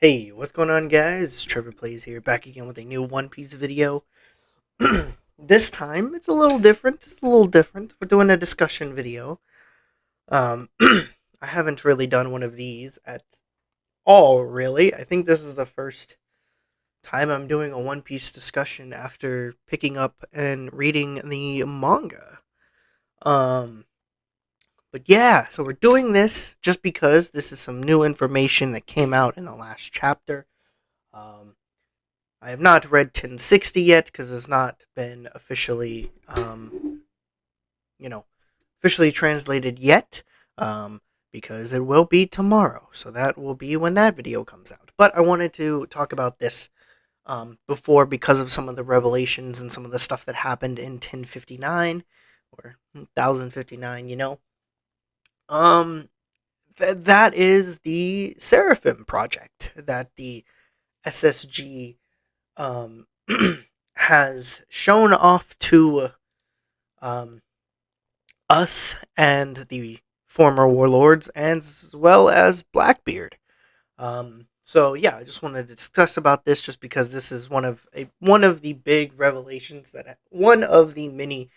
Hey, what's going on, guys? It's Trevor Plays here, back again with a new One Piece video. This time, it's a little different. We're doing a discussion video. I haven't really done one of these at all, really. I think this is the first time I'm doing a One Piece discussion after picking up and reading the manga. Um, but yeah, so we're doing this just because this is some new information that came out in the last chapter. Um, I have not read 1060 yet because it's not been officially, you know, officially translated yet. Because it will be tomorrow, so that will be when that video comes out. But I wanted to talk about this before because of some of the revelations and some of the stuff that happened in 1059 or 1059. Um, that is the Seraphim project that the SSG um, has shown off to um, us and the former warlords, as well as Blackbeard. So yeah, I just wanted to discuss about this just because this is one of the big revelations that one of the many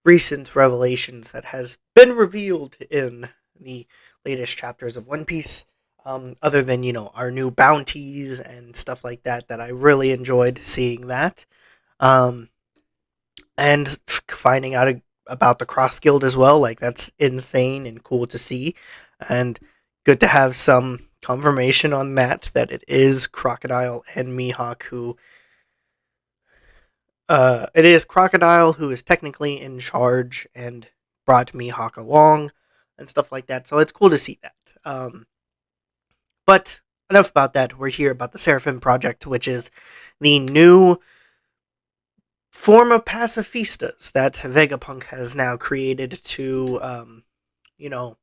recent revelations that has been revealed in the latest chapters of One Piece. Other than our new bounties and stuff like that, that I really enjoyed seeing that. Um, and finding out about the Cross Guild as well, like that's insane and cool to see, and good to have some confirmation on that it is Crocodile and Mihawk who it is Crocodile who is technically in charge and brought Mihawk along and stuff like that. So it's cool to see that. But enough about that. We're here about the Seraphim Project, which is the new form of pacifistas that Vegapunk has now created to, you know,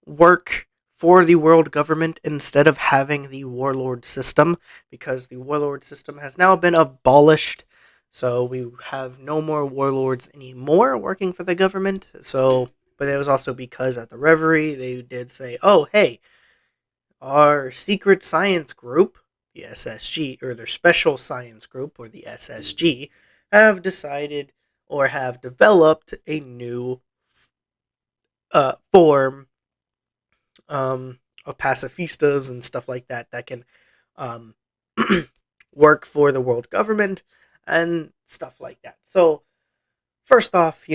work for the world government instead of having the warlord system, because the warlord system has now been abolished. So we have no more warlords anymore working for the government. So, but it was also because at the Reverie they did say, "Oh, hey, our secret science group, the SSG, or their special science group, or the SSG, have decided or have developed a new form of pacifistas and stuff like that that can um, work for the world government and stuff like that." So, first off,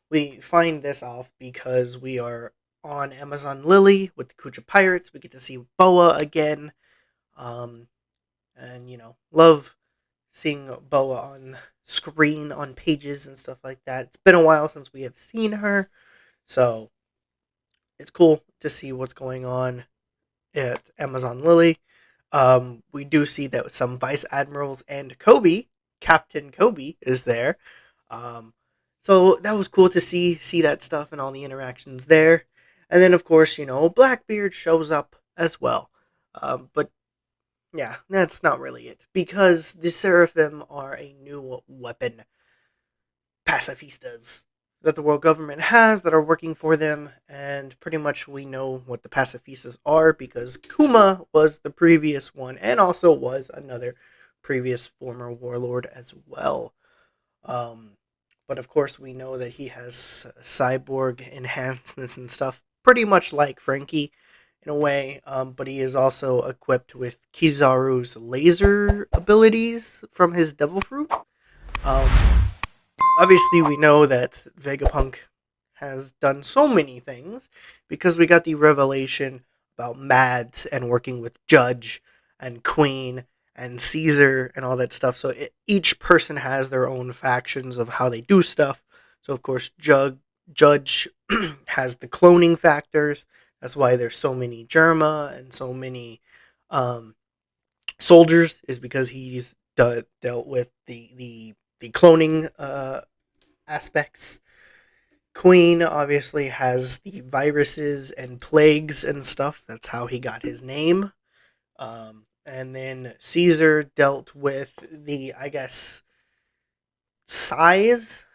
we find this off because we are on Amazon Lily with the Kucha Pirates. We get to see Boa again. Um, and love seeing Boa on screen, on pages and stuff like that. It's been a while since we have seen her, so it's cool to see what's going on at Amazon Lily. We do see that some vice admirals and Captain Kobe, is there. Um, so that was cool to see that stuff and all the interactions there. And then of course, Blackbeard shows up as well. But yeah, that's not really it, because the Seraphim are a new weapon pacifistas that the world government has that are working for them, and pretty much we know what the pacifistas are because Kuma was the previous one and also was another previous former warlord as well. Um, but of course, we know that he has cyborg enhancements and stuff, pretty much like Frankie in a way, but he is also equipped with Kizaru's laser abilities from his devil fruit. Um, Obviously, we know that Vegapunk has done so many things because we got the revelation about Mads and working with Judge and Queen and Caesar and all that stuff. So each person has their own factions of how they do stuff. So, of course, Judge has the cloning factors. That's why there's so many Germa and so many um, soldiers, is because he's dealt with the cloning aspects. Queen obviously has the viruses and plagues and stuff. That's how he got his name. And then Caesar dealt with the, I guess, size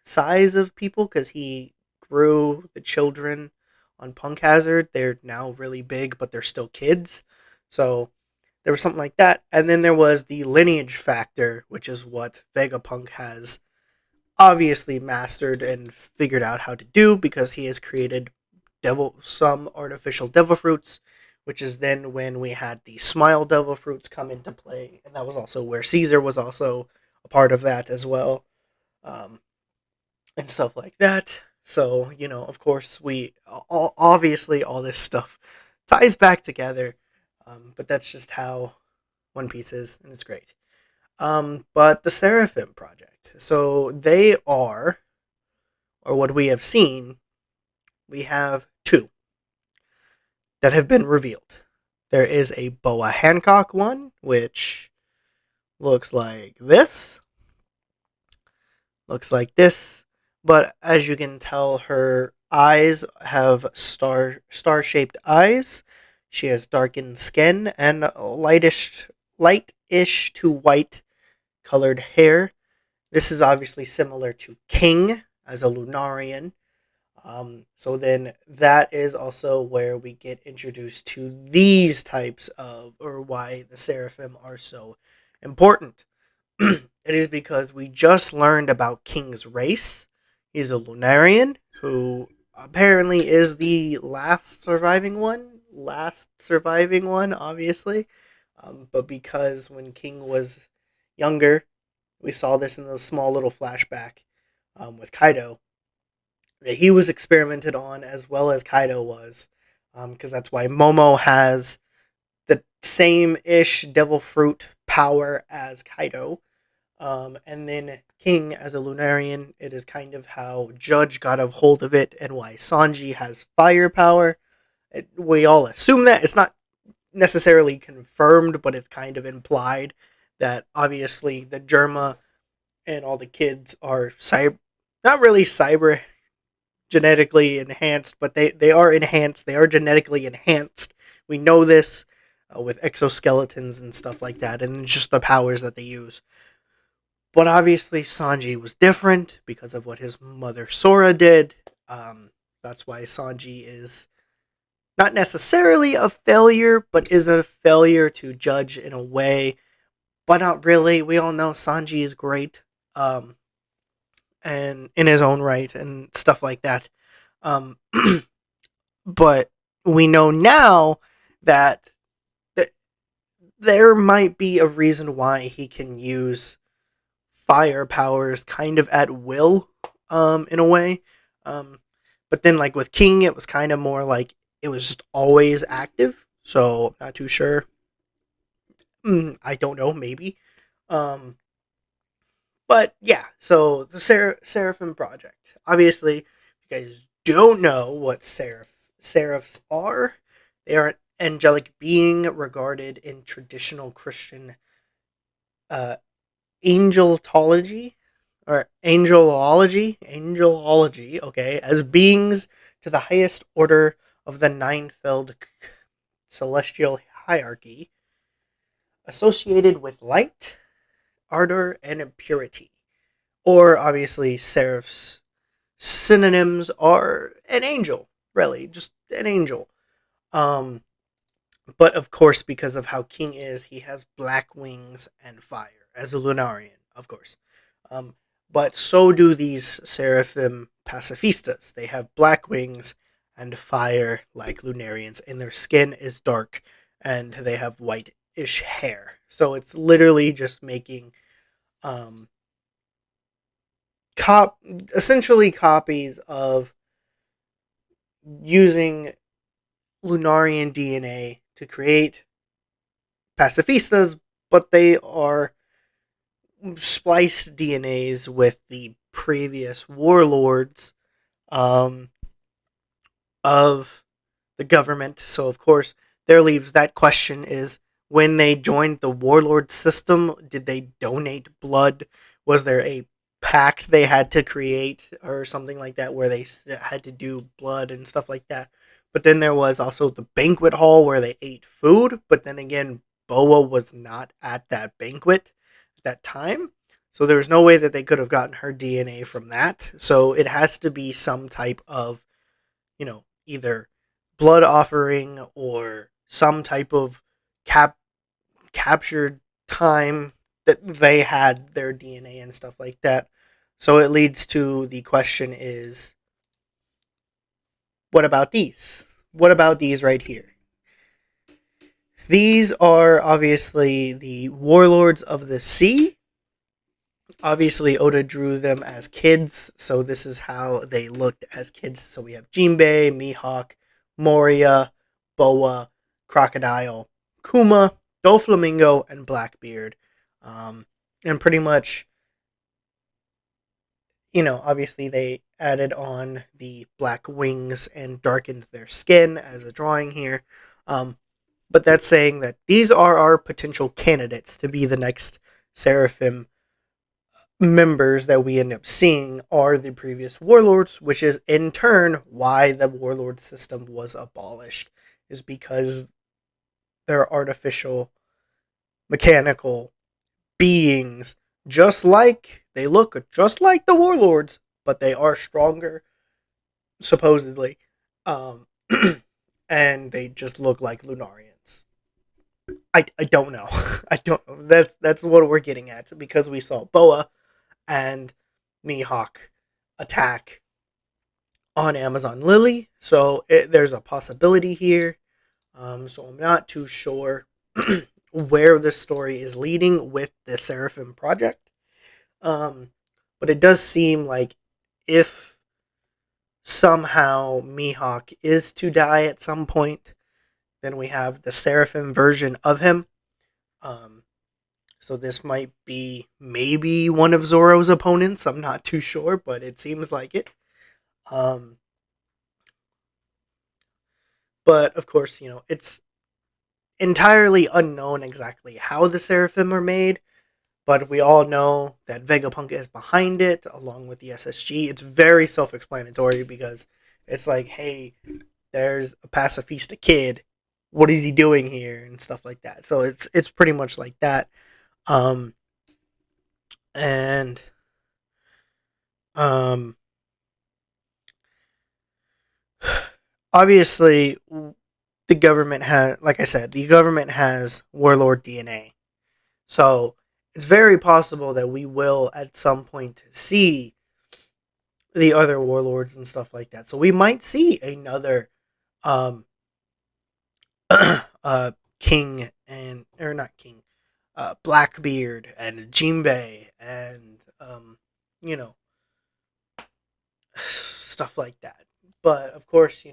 size of people because he grew the children on Punk Hazard. They're now really big, but they're still kids. So there was something like that. And then there was the lineage factor, which is what Vegapunk has obviously mastered and figured out how to do, because he has created some artificial devil fruits, which is then when we had the smile devil fruits come into play, and that was also where Caesar was also a part of that as well, um, and stuff like that. So of course, we obviously all this stuff ties back together, but that's just how One Piece is, and it's great. But the Seraphim project, so they are, or what we have seen, we have two that have been revealed. There is a Boa Hancock one, which looks like this. Looks like this. But as you can tell, her eyes have star-shaped eyes. She has darkened skin and lightish to white colored hair. This is obviously similar to King as a Lunarian. So then that is also where we get introduced to these types of, or why the Seraphim are so important. It is because we just learned about King's race. He's a Lunarian who apparently is the last surviving one. Obviously. But because when King was younger, we saw this in the small little flashback with Kaido, that he was experimented on as well as Kaido was, because that's why Momo has the same-ish devil fruit power as Kaido, and then King as a Lunarian, it is kind of how Judge got a hold of it, and why Sanji has fire power. We all assume that. It's not necessarily confirmed, but it's kind of implied that obviously the Germa and all the kids are not really cyber genetically enhanced, but they are enhanced. They are genetically enhanced. We know this with exoskeletons and stuff like that, and just the powers that they use. But obviously, Sanji was different because of what his mother Sora did. That's why Sanji is not necessarily a failure, but is a failure to Judge in a way. But not really. We all know Sanji is great. And in his own right and stuff like that. Um, but we know now that there might be a reason why he can use fire powers kind of at will, in a way. But then, like with King, it was kind of more like it was just always active. So, not too sure. I don't know, maybe. Um, But yeah, so the Seraphim Project. Obviously, if you guys don't know what seraphs are, they are an angelic being regarded in traditional Christian uh, angelology, okay, as beings to the highest order of the ninefold celestial hierarchy, associated with light, ardor, and purity. Or obviously, seraphs synonyms are an angel, really, just an angel. Um, but of course, because of how King is, he has black wings and fire as a Lunarian, of course. Um, but so do these Seraphim pacifistas. They have black wings and fire like Lunarians, and their skin is dark, and they have white-ish hair. So it's literally just making um, essentially copies of using Lunarian DNA to create pacifistas, but they are spliced DNAs with the previous warlords um, of the government. So, of course, there leaves that question is, when they joined the warlord system, did they donate blood? Was there a pact they had to create or something like that where they had to do blood and stuff like that? But then there was also the banquet hall where they ate food. But then again, Boa was not at that banquet at that time. So there was no way that they could have gotten her DNA from that. So it has to be some type of, either blood offering or some type of captured time that they had their DNA and stuff like that. So it leads to the question is, what about these? What about these right here? These are obviously the warlords of the sea. Obviously, Oda drew them as kids, so this is how they looked as kids. So we have Jinbei, Mihawk, Moria, Boa, Crocodile, Kuma, Doflamingo, and Blackbeard. And pretty much, obviously they added on the black wings and darkened their skin as a drawing here. But that's saying that these are our potential candidates to be the next Seraphim members that we end up seeing are the previous warlords, which is in turn why the warlord system was abolished, is because they're artificial, mechanical beings, they look just like the warlords, but they are stronger, supposedly, um, and they just look like Lunarians. I don't know. I don't know. That's what we're getting at, because we saw Boa and Mihawk attack on Amazon Lily, so there's a possibility here. So I'm not too sure where this story is leading with the Seraphim project. But it does seem like if somehow Mihawk is to die at some point, then we have the Seraphim version of him. So this might be maybe one of Zoro's opponents. I'm not too sure, but it seems like it. But of course, it's entirely unknown exactly how the Seraphim are made. But we all know that Vegapunk is behind it, along with the SSG. It's very self-explanatory because it's like, hey, there's a pacifista kid. What is he doing here? And stuff like that. So it's pretty much like that. And obviously, the government has, like I said, the government has warlord DNA. So it's very possible that we will at some point see the other warlords and stuff like that. So we might see another um king, and or not king, Blackbeard and Jinbei and you know stuff like that. But of course,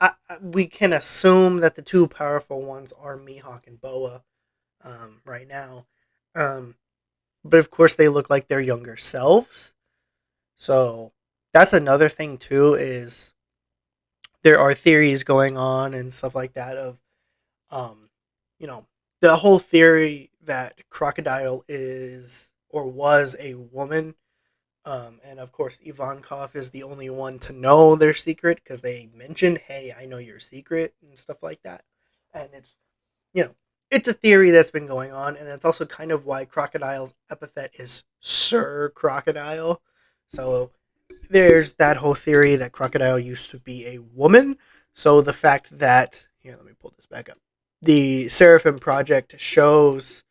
uh, we can assume that the two powerful ones are Mihawk and Boa right now. Um, but of course, they look like their younger selves. So that's another thing too. Is there are theories going on and stuff like that of, um, you know, the whole theory that Crocodile is or was a woman. And of course, Ivankov is the only one to know their secret because they mentioned, "Hey, I know your secret" and stuff like that. And you know, it's a theory that's been going on, and that's also kind of why Crocodile's epithet is Sir Crocodile. So there's that whole theory that Crocodile used to be a woman. So the fact that, here, let me pull this back up. The Seraphim Project shows,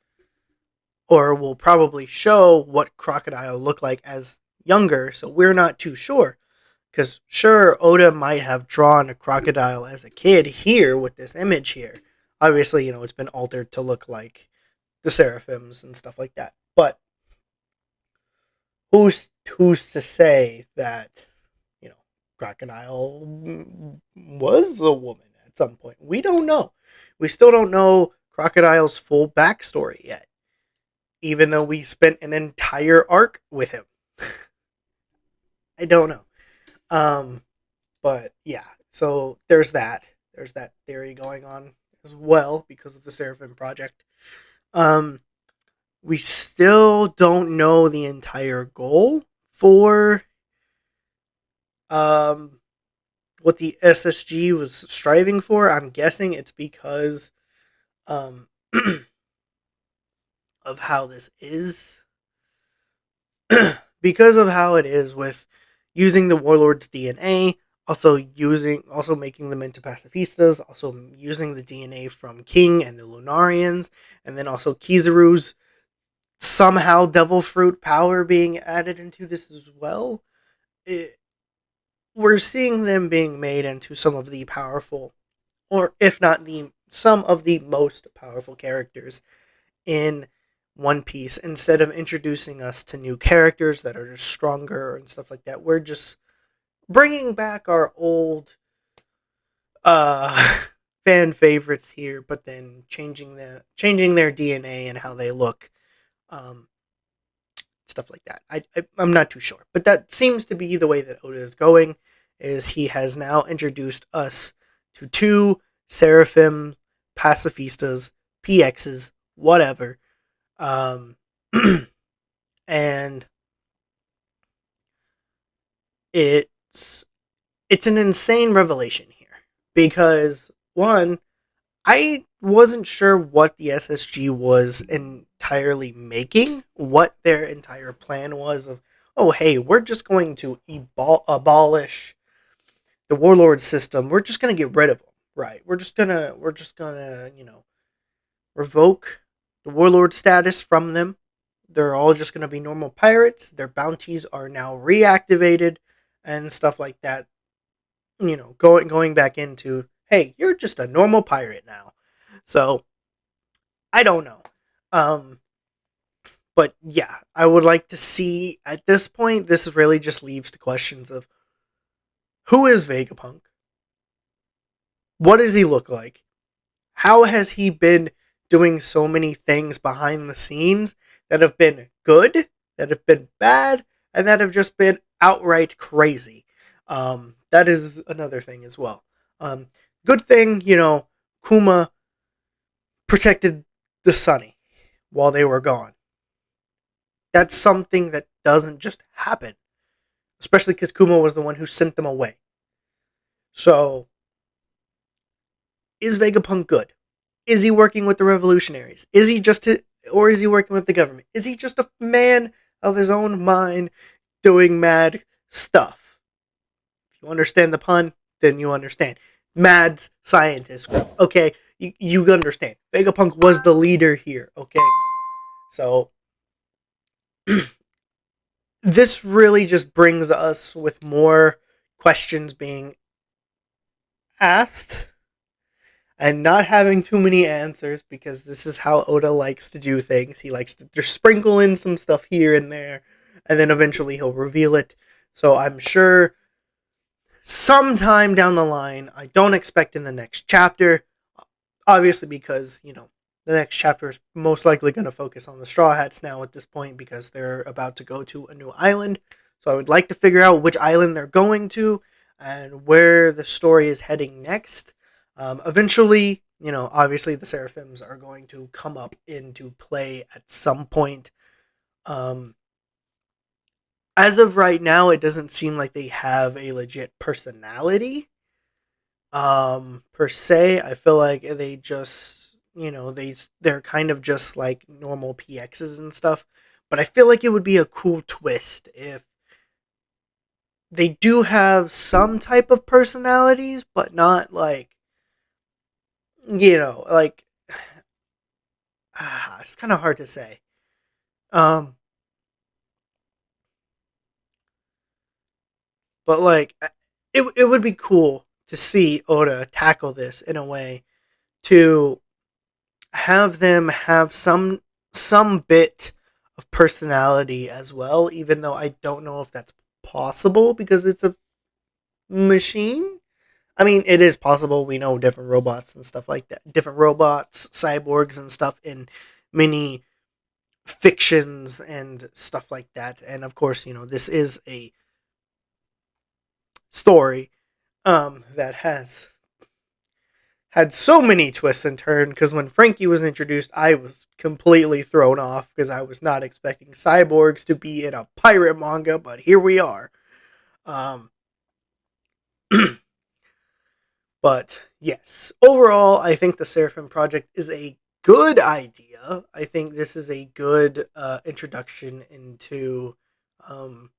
or will probably show, what Crocodile looked like as younger. So we're not too sure. Because sure, Oda might have drawn a Crocodile as a kid here with this image here. Obviously, it's been altered to look like the Seraphims and stuff like that. But who's to say that, Crocodile was a woman at some point? We don't know. We still don't know Crocodile's full backstory yet, even though we spent an entire arc with him. I don't know. But yeah, so there's that. There's that theory going on as well because of the Seraphim Project. We still don't know the entire goal for what the SSG was striving for. I'm guessing it's because um of how this is. Because of how it is with using the Warlord's DNA, also making them into pacifistas, also using the DNA from King and the Lunarians, and then also Kizaru's somehow devil fruit power being added into this as well. It, we're seeing them being made into some of the powerful, or if not the some of the most powerful characters in One Piece. Instead of introducing us to new characters that are just stronger and stuff like that, we're just bringing back our old uh fan favorites here, but then changing their DNA and how they look, um, stuff like that. I'm not too sure, but that seems to be the way that Oda is going. Is he has now introduced us to two Seraphim pacifistas, PXs, whatever, um, and it's it's an insane revelation here because one, I wasn't sure what the SSG was entirely making, what their entire plan was of, oh, hey, we're just going to abolish the warlord system. We're just going to get rid of them. Right. We're just going to, revoke the warlord status from them. They're all just going to be normal pirates. Their bounties are now reactivated and stuff like that. Going back into, hey, you're just a normal pirate now. So I don't know. Um, but yeah, I would like to see at this point. This really just leaves the questions of who is Vegapunk? What does he look like? How has he been doing so many things behind the scenes that have been good, that have been bad, and that have just been outright crazy? That is another thing as well. Um, Good thing, Kuma protected the Sunny while they were gone. That's something that doesn't just happen, especially because Kuma was the one who sent them away. So, is Vegapunk good? Is he working with the revolutionaries? Or is he working with the government? Is he just a man of his own mind doing mad stuff? If you understand the pun, then you understand. Mad scientist. Okay, you understand. Vegapunk was the leader here. Okay, so this really just brings us with more questions being asked and not having too many answers because this is how Oda likes to do things. He likes to just sprinkle in some stuff here and there, and then eventually he'll reveal it. So I'm sure sometime down the line, I don't expect in the next chapter, obviously because, the next chapter is most likely going to focus on the Straw Hats now at this point because they're about to go to a new island. So I would like to figure out which island they're going to and where the story is heading next. Eventually, obviously the Seraphims are going to come up into play at some point. Um, as of right now, it doesn't seem like they have a legit personality. Per se, I feel like they just, they're kind of just like normal PXs and stuff. But I feel like it would be a cool twist if they do have some type of personalities, but not like, like it's kind of hard to say. Um, but like, it would be cool to see Oda tackle this in a way to have them have some bit of personality as well, even though I don't know if that's possible because it's a machine. I mean, it is possible. We know different robots and stuff like that. Different robots, cyborgs, and stuff in many fictions and stuff like that. And of course, this is a story that has had so many twists and turns because when Frankie was introduced, I was completely thrown off because I was not expecting cyborgs to be in a pirate manga, but here we are. Um, but yes, overall, I think the Seraphim Project is a good idea. I think this is a good introduction into um,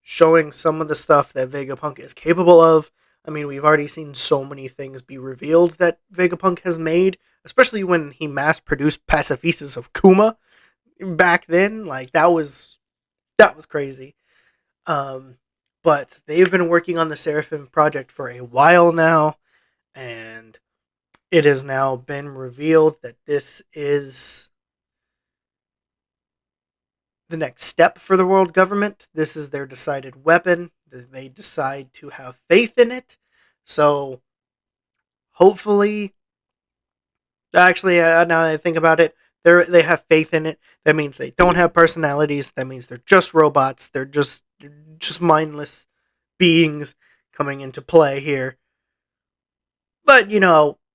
showing some of the stuff that Vegapunk is capable of. I mean, we've already seen so many things be revealed that Vegapunk has made, especially when he mass produced Pacifistas of Kuma back then. Like that was crazy. Um, but they've been working on the Seraphim project for a while now, and it has now been revealed that this is the next step for the world government. This is their decided weapon. They decide to have faith in it. So hopefully, actually, now that I think about it, they have faith in it. That means they don't have personalities. That means they're just robots. They're just mindless beings coming into play here. But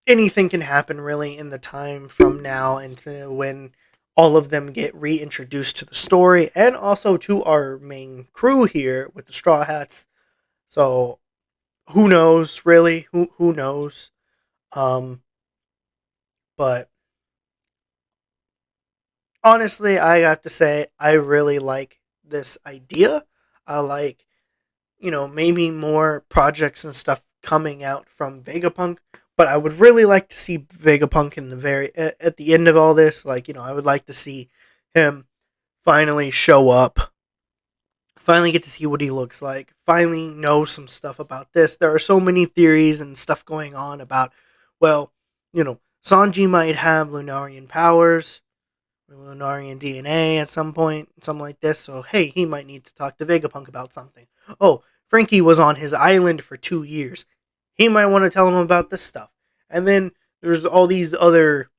anything can happen really in the time from now and when all of them get reintroduced to the story and also to our main crew here with the Straw Hats. So who knows really? Who knows? Um, but honestly, I have to say I really like this idea. I like maybe more projects and stuff coming out from Vegapunk. But I would really like to see Vegapunk in the at the end of all this. Like, I would like to see him finally show up, finally get to see what he looks like, finally know some stuff about this. There are so many theories and stuff going on about, well, Sanji might have Lunarian powers, Lunarian DNA at some point, something like this. So, hey, he might need to talk to Vegapunk about something. Oh, Frankie was on his island for 2 years. He might want to tell him about this stuff. And then there's all these other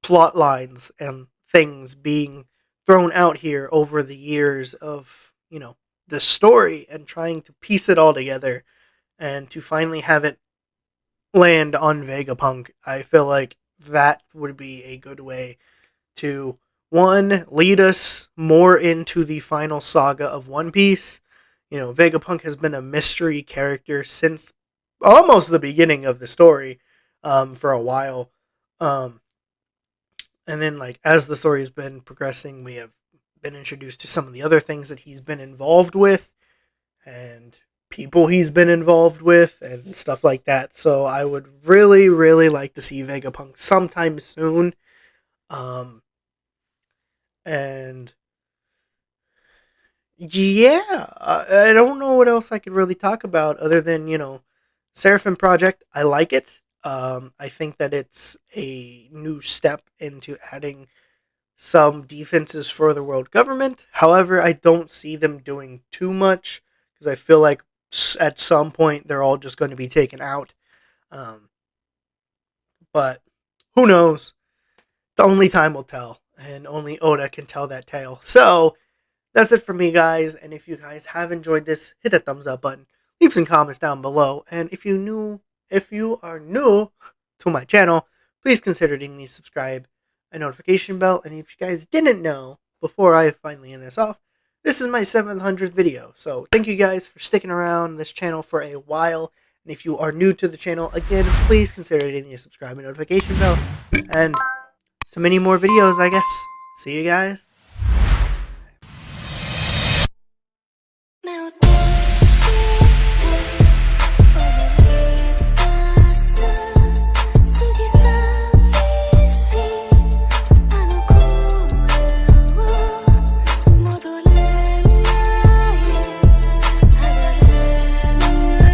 plot lines and things being thrown out here over the years of, the story and trying to piece it all together and to finally have it land on Vegapunk. I feel like that would be a good way to one, lead us more into the final saga of One Piece. Vegapunk has been a mystery character since almost the beginning of the story, for a while. And then, like, as the story's been progressing, we have been introduced to some of the other things that he's been involved with and people he's been involved with and stuff like that. So I would really, really like to see Vegapunk sometime soon. And yeah, I don't know what else I could really talk about other than, Seraphim Project. I like it. I think that it's a new step into adding some defenses for the world government. However, I don't see them doing too much because I feel like at some point they're all just going to be taken out. Um, but who knows? The only time will tell, and only Oda can tell that tale. So that's it for me, guys. And if you guys have enjoyed this, hit that thumbs up button. Leave some comments down below. And if you are new to my channel, please consider hitting the subscribe and notification bell. And if you guys didn't know, before I finally end this off, this is my 700th video. So thank you guys for sticking around this channel for a while. And if you are new to the channel, again, please consider hitting the subscribe and notification bell. And to many more videos, I guess. See you guys